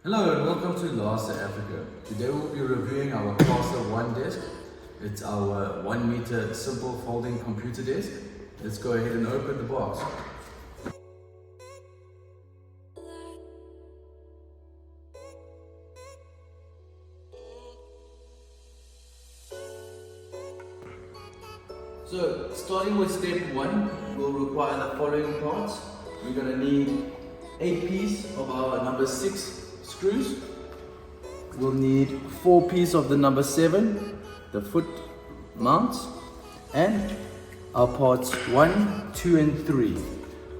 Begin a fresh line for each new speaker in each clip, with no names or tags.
Hello and welcome to lasa.africa. Today we'll be reviewing our Class 1 desk. It's our 1 meter simple folding computer desk. Let's go ahead and open the box. So starting with step 1, we'll require the following parts. We're going to need 8 pieces of our number 6 screws. We'll need 4 pieces of the number 7, the foot mounts, and our parts 1, 2 and 3.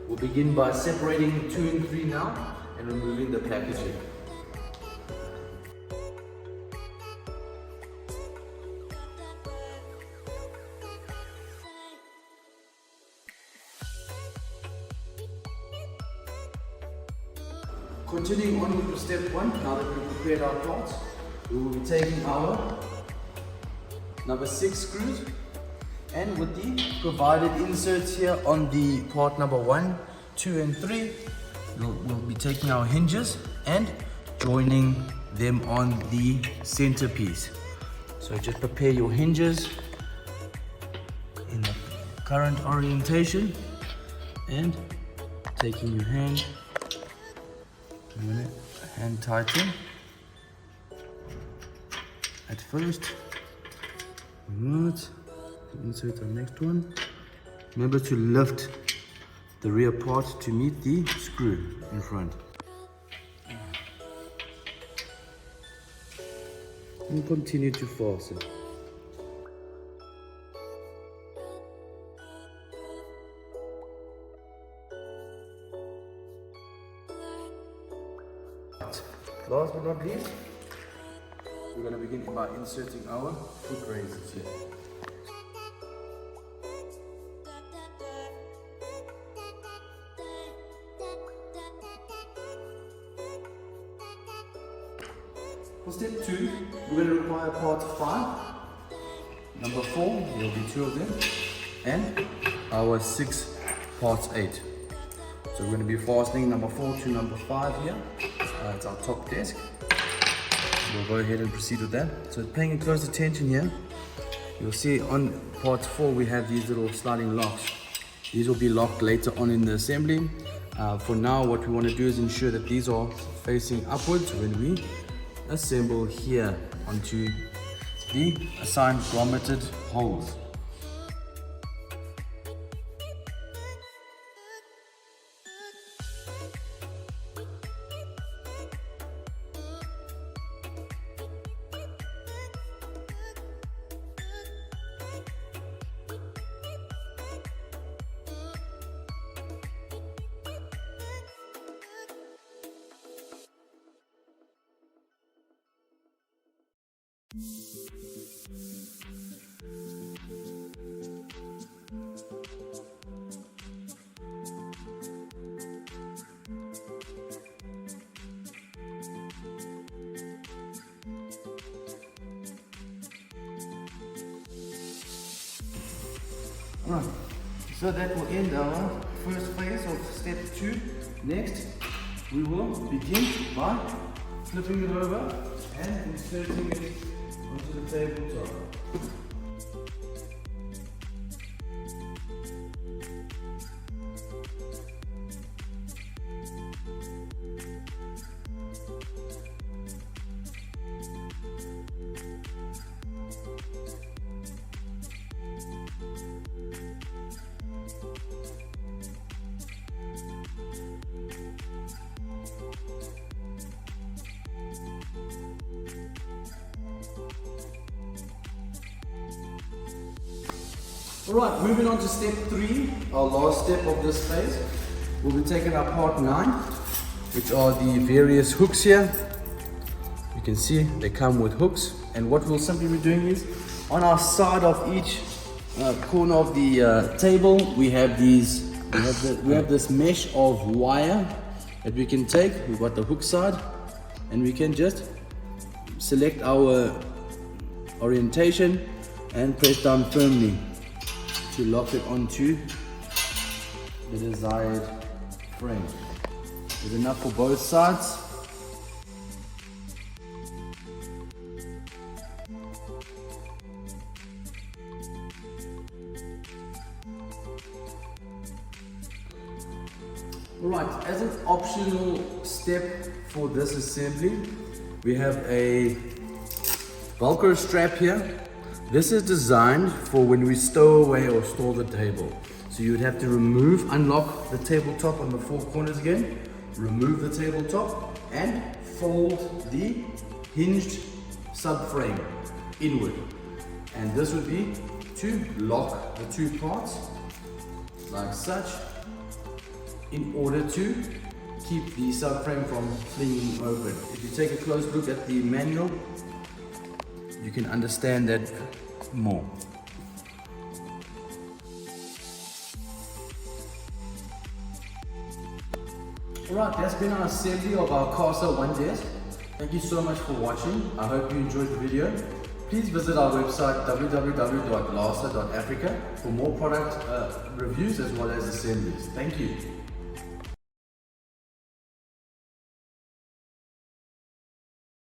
We'll begin by separating 2 and 3 now and removing the packaging. Continuing on with step 1, now that we've prepared our parts, we will be taking our number 6 screws and with the provided inserts here on the part number 1, 2 and 3, we'll be taking our hinges and joining them on the centerpiece. So just prepare your hinges in the current orientation and taking your hand tighten at first, insert the next one. Remember to lift the rear part to meet the screw in front. And continue to fasten. Last but not least, we're going to begin by inserting our foot raisers here. For step 2, we're going to require part 5, number 4, there will be 2 of them, and our 6 parts 8. So we're going to be fastening number 4 to number 5 here. It's our top desk. We'll go ahead and proceed with that. So paying close attention here, you'll see on part 4 we have these little sliding locks. These will be locked later on in the assembly. For now, what we want to do is ensure that these are facing upwards when we assemble here onto the assigned grommeted holes. Alright, so that will end our first phase of step 2. Next, we will begin by flipping it over and inserting it onto the tabletop. Alright, moving on to step 3, our last step of this phase. We'll be taking our part 9, which are the various hooks here. You can see they come with hooks, and what we'll simply be doing is on our side of each corner of the table we have these we have this mesh of wire that we can take. We've got the hook side and we can just select our orientation and press down firmly to lock it onto the desired frame. There's enough for both sides. Alright, as an optional step for this assembly, we have a Velcro strap here. This is designed for when we stow away or store the table. So you would have to unlock the tabletop on the four corners again, remove the tabletop and fold the hinged subframe inward. And this would be to lock the two parts like such, in order to keep the subframe from flinging open. If you take a close look at the manual, you can understand that more. Alright, that's been our assembly of our Casa One desk. Thank you so much for watching. I hope you enjoyed the video. Please visit our website www.lasa.africa for more product reviews as well as assemblies. Thank you.